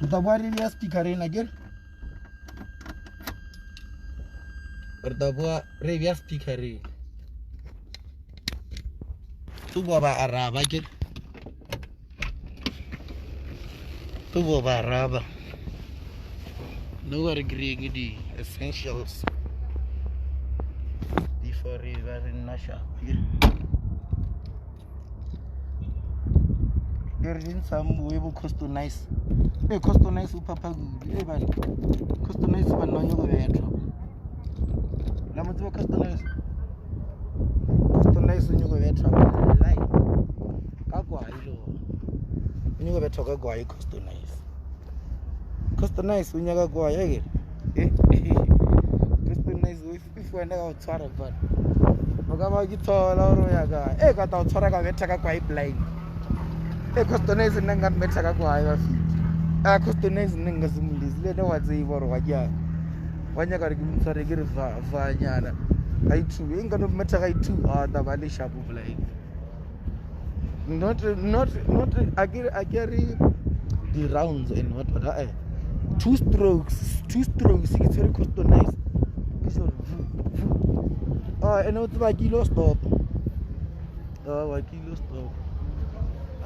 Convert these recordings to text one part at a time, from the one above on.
The body is speaker in again. But the boy, Ravia speaker. Tu baba Arab again. Tu baba Arab. No agreeing the essentials before river in Nasha. You're in some way will cost to nice. Hey, cost to nice papa good. Hey, man. Cost to nice but no you go there. Lamato cost to nice. Cost to nice when you go there trouble. Lie. Kagwa ilo. When you go there Kagwa cost to nice. Cost to nice when you go again. Cost to nice if we never outside of that. Ogaba gitola oro yaga. Eh kata outside ga betaka kwa pipeline. Customers and Nangan Metaka fit. Customers and Nangas let us say for Waja. When you got to give a regular Vanyana. I too ain't gonna matter. I too are the Valley Shop of Lake. Not I carry the rounds and what I 2 strokes. It's very customized. I know it's like kilo stop. Like kilo stop.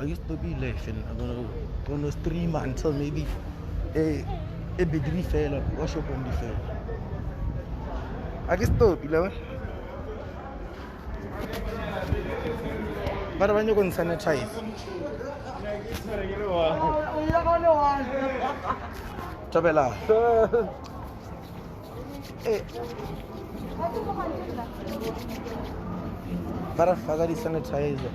I used to be laughing. I'm gonna stream until maybe a big fell or wash up on the fell. I guess to be low. But when you're going to sanitize, Tabella. But I forgot the sanitizer.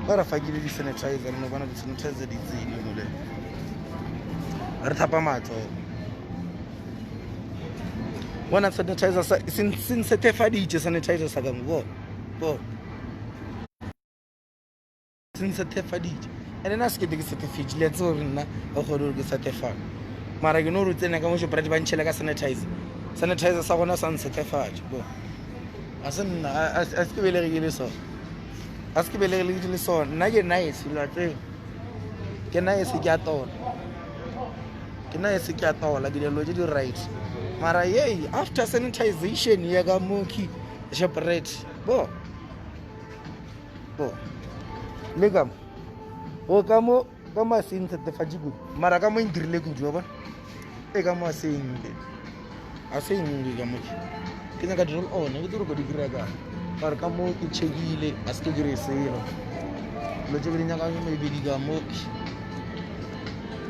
What if I give you the sanitizer and one of the sanitizer is in the mule? Ratapamato. One of the sanitizers since certified each sanitizer sagam go. Since certified each. And then ask you to certificate, let's go in a horror certified. Maragino routine a commercial prevention like a sanitizer. Sanitizer Savana San certified. Go. As in, as you will so. Ask me a little so. Nice, you are saying. Can I see cat all? Can I see cat all? Like the logical right. Maraye, after sanitization, Yagamuki, SHOPRITE. Bo. Legam. Okamo, come since the Fajigu. Maragamo in Grilegu Joba. Egamo saying, I say, Gamuki. Can I get all on? We do go to Grega. Parcamo Ichegile, Astigre Sailor. Logically, maybe Gamoki.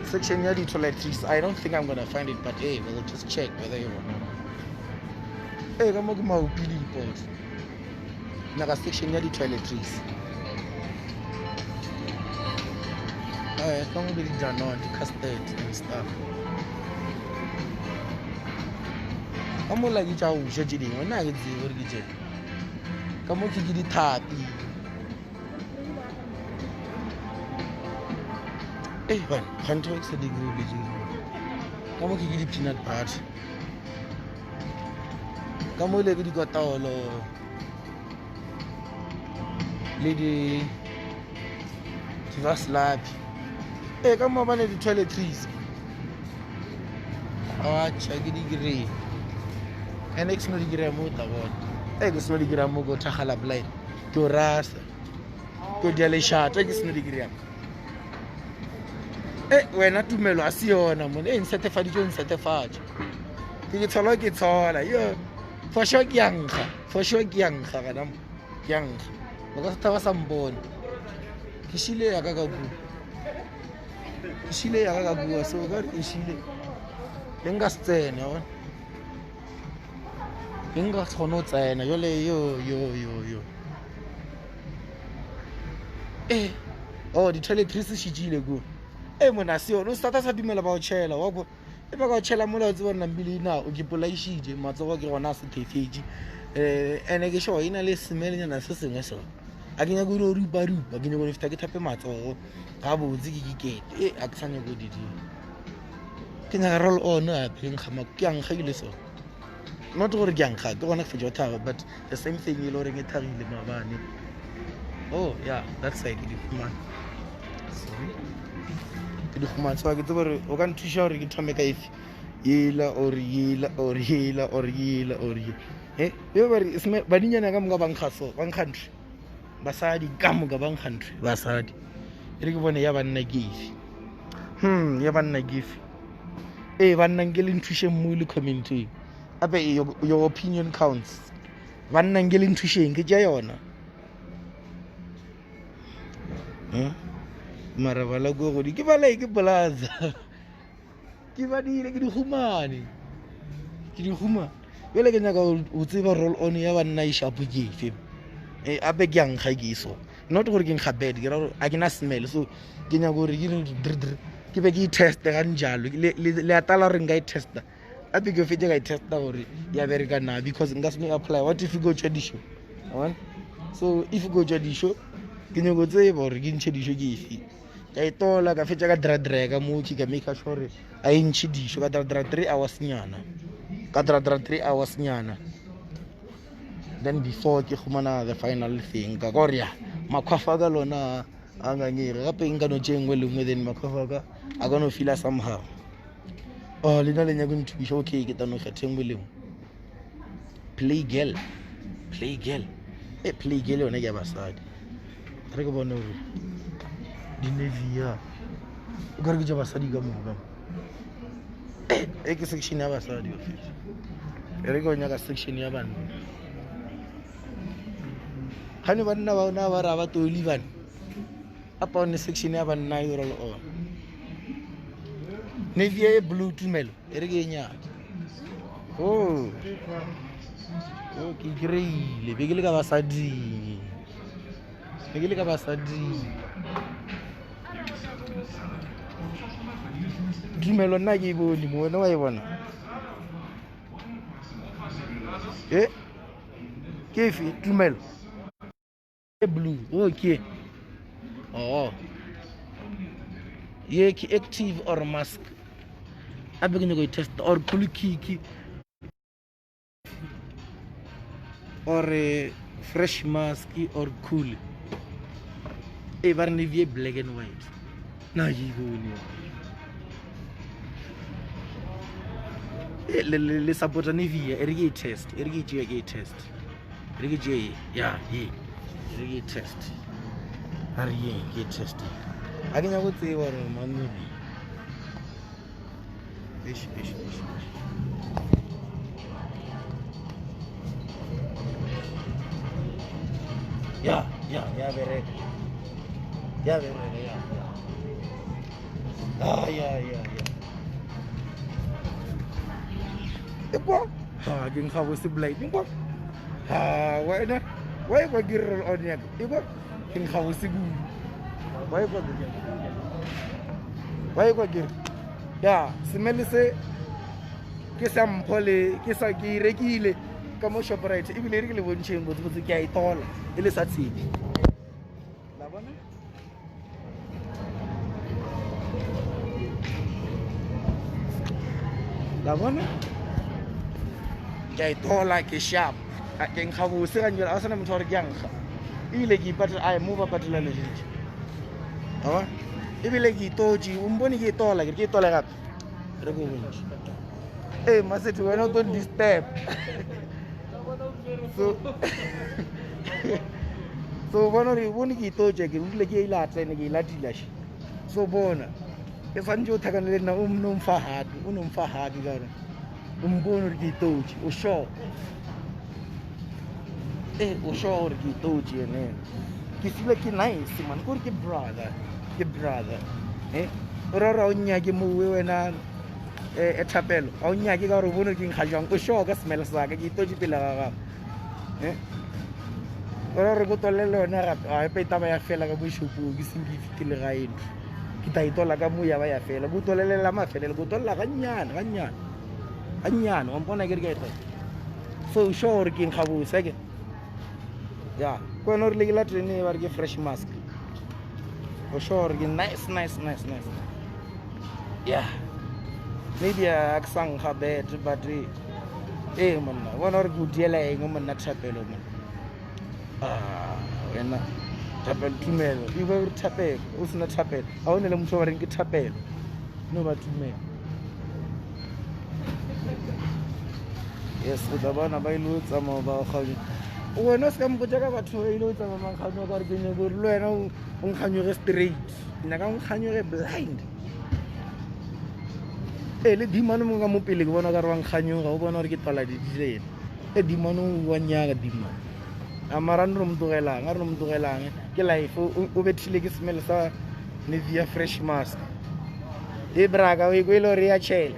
Section near the toiletries. I don't think I'm gonna find it, but hey, we'll just check whether you want to. Hey, I'm going to Billy Port. Naga section near the toiletries. I come with the Janon, the custard and stuff. I'm more like each other, when I get the come on, give it happy. Hey, man, can't you accept the degree? Come on, give it peanut butter. Come on, let it go towel. Lady, give us lab. Hey, come on, the toiletries. Oh, check the degree. And next, no degree, I'm I guess no degree go to Halabline to Ras to Delisha. I guess no degree. Eh, we're not too melasiona, in certified, you certified. It's all like it's all like, yeah, for sure, young, Madam, young. Because there was some bone. Kishile Agagabu. Kishile Agagabu, so good, Kishile. Youngest, no. Inga sono tsena yole yo. Eh. Oh, the toiletries shijile go. Eh mona sio no stata sa dimela ba o tshela wa go. E ba ka tshela mola tse bona mbili na o gipola ishije matsogo ke gona se tefeji. Ene ke sho ina le smell nyana se sengwe so. A ke nya go ro rupa ke nya go fita ke thape matsogo. Ga botse ke kekete. Eh a ke tsane go didi. Ke nya roll on a pheng khama ke yang khile so. Not gore ke yang kha ke gona fe jotha but the same thing e lo reng e thagile mabane Oh yeah, that side ke di fumana. Sorry. Ke di fumana so ke tseba re o ka nthuša gore ke thome ka efe yela or yela or yela or yela or yela yo ba re badinyana ka moka bankgantri basadi ka moka bankgantri basadi re ke bone ya banna ke efe ya banna ke efe banna nke le nthušeng mo le commenting ape your opinion counts banna nke le nthušeng ke tša yona mara bala ko godi ke bala ke plaza ke badile ke di humane bjale ke nyaka o tseba roll on ya banna e shapo ke efe ape ke yang ga ke so not gore ke nkga bed ke ra gore a ke na smell so ke nyaka gore ke be ke i-teste ga njalo le atala re nka i-testa ape ke fetse ka i-testa gore ya bereka na because nka se me apply what if you go tšwa dišo so if you go tšwa dišo ke nyako tseba gore ke ntšhe dišo ke efe ka itola ka fetša ka dradrega mo ke ka make sure a e ntšhe dišo ka dradra 3 hours nyana then before ke khumana the final thing ka gore ya makhwafa ka lona a ngangere gape nka no tšengwe lengwe then makhwafa ka a ka no feel somehow lena le nyako nthubiša okay ke tano kgethengwe lengwe play girl yone ke ya basadi re ke bone gore dinevia o ka re ke tša basadi ka moka ke section ya basadi re ke o nyaka section ya banna gane banna baona ba ra ba toli bane apa one section ya banna e roll on nevia e blue tumelo e re ke e nyaka ke greile be ke le ka basadi tumelo nna ke e bone mo wena wa e bona ke efe tumelo e blue okay ye ke active or mask abe ke nyako i-test or cool kiki or fresh mask or cool ba re nevia black and white na ke bone le supporta nevia e re ke i-test e re ke tšea ke i-test e re ke tšea ya ye e re ke i-test a re ye ke i-test a ke nyako tseba gore mannevi ya bereka ya ekwa ke nkga bose blight ekwa wena wa ekwa ke roll on yaka ekwa ke nkga bose kudu wa ekwa ke ya semele se ke sa mphole ke rekile ka mo SHOPRITE ebile re ke le bontšheng botsebotse ke a itola e le sa tsebe la bona ke a itola ke sharp ke nkga bose ga njela a sana motho gore ke a nkga ebile ke ipatela a mo ba patela legit ebile ke itotse o mbone ke itola ke itola gape re go bontšhe masethi wena o don't disturb so bona re bone ke itotse ke utlile ke ilatlene ke ilatila so bona ke santse o thakane le nna o nomfa happy ka gore o mbone gore ke itotse o sure gore ke itotse ene ke feel ke nice man gore ke brother o ra o nyake mowe wena thapelo a o nyake ka gore o bone ke nkga jang o sure ka smell sa ka ke itotse pele ga gago o ra re ko tolele yona gape a epe taba ya fela ka mo shopong ke seng ke fitile ga eno ke ta itola ka mo ya ba ya fela ko tolelela mafelele ko tolela gannyane wa mpona ke re ka itola so sure gore ke nkga bose ke ya ko wena o rile ke la trene ba re ke fresh mask o sure ke nice yeah maybe a ke sa nkga bet but monna bona gore ke o diela eng monna thapelo monna wena thapelo tumelo e ba re thapelo o sena thapelo ha o ne le motho wa reng ke thapelo no ba tumelo yes o tla bona ba ile o tsamaya ba kganye wena se ka mpotsa ka batho ba ile o tsamaya mankganyo ka re ke ne gore le wena o nkganyoge straight nna ka nkganyoge blind le dimane mo ka mo pele ke bona ka re wa nkganyoga o bona gore ke tola didilena dimane o wa nyaka dimane amara re mo tlogelang ke life o bethile ke smell sa Nivea fresh mask braka o e ile gore ya chele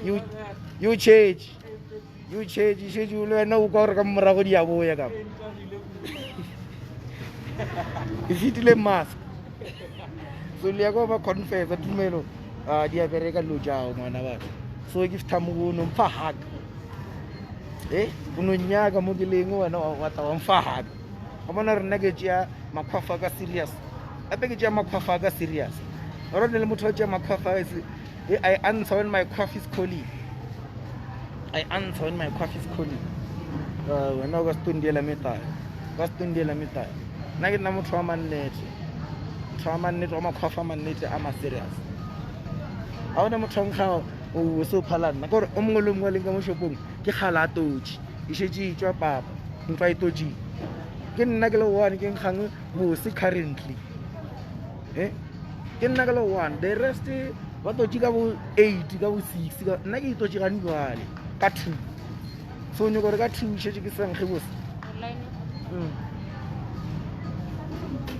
you change o le wena o ka gore ka morago di a boya ka e fitile mask so le ya go ba confess tumelo di a bereka lo jao ngwana ba so ke fitha mo no mfa hug unonyaka mo dileng wena wa ta wa mfa hug ga bona re nna ke tšea makgwafa ka serious ape ke tšea makgwafa ka serious ro ne le motho wa tšea makgwafa I answer when my cough is calling wena o ka stundela metaya nna ke nna motho wa mannete wa makgwafa a mannete a ma-serious ga ona motho wa nkga o se o phalanna kore o mongwe le mongwe leng ka mo shopong ke kgala a totši e šetse e tšwa papa ntwa e totšing ke nna ke le one ke nkgang bose currently ke nna ke le one the rest ba totši ka bo 8 ka bo 6 nna ke itotši gane jale ka 2 so nyoko gore ka 2 šetse ke sankge bose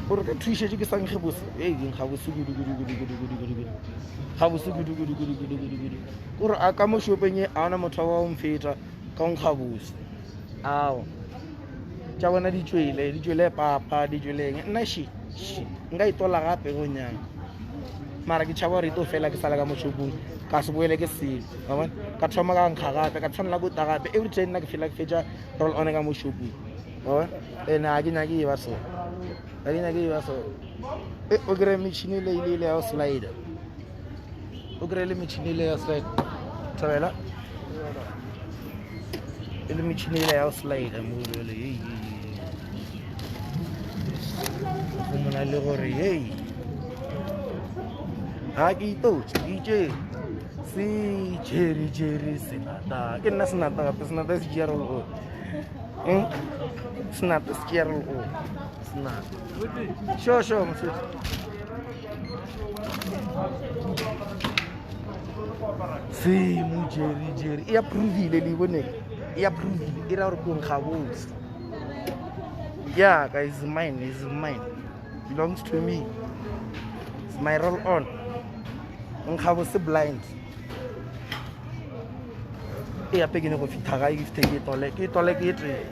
gore ka 2 šetse ke sankge bose ga bose gudu gore a ka mo shopeng e a ona motho wa mfeta ka nkga bose ao tša bona di tšwele papa di tšweleng nna nka itola gape go nyang mara ke tšhaba gore ito fela ke sala ka mo shopong ka se boele ke selo ka thoma ka nkga gape ka tshwanela kota gape every time nna ke fela ke fetša roll on ka mo shopong ene ga ke nyake e ba so o kry metšhini le ile ya o slide o kry le metšhini ile ya slide thabela e le metšhini ile ya o slide moele go mona le gore ga ke itotse ke se jere senata ke nna senata gape senata se jea rolo senata se jea rolo senata sure mosetse se mo jere e approvile le boneng e approvile e ra gore ko nkga botse yeah guys mine belongs to me it's my roll on nkga botse blind e ape ke ne go fitha ga e tole ke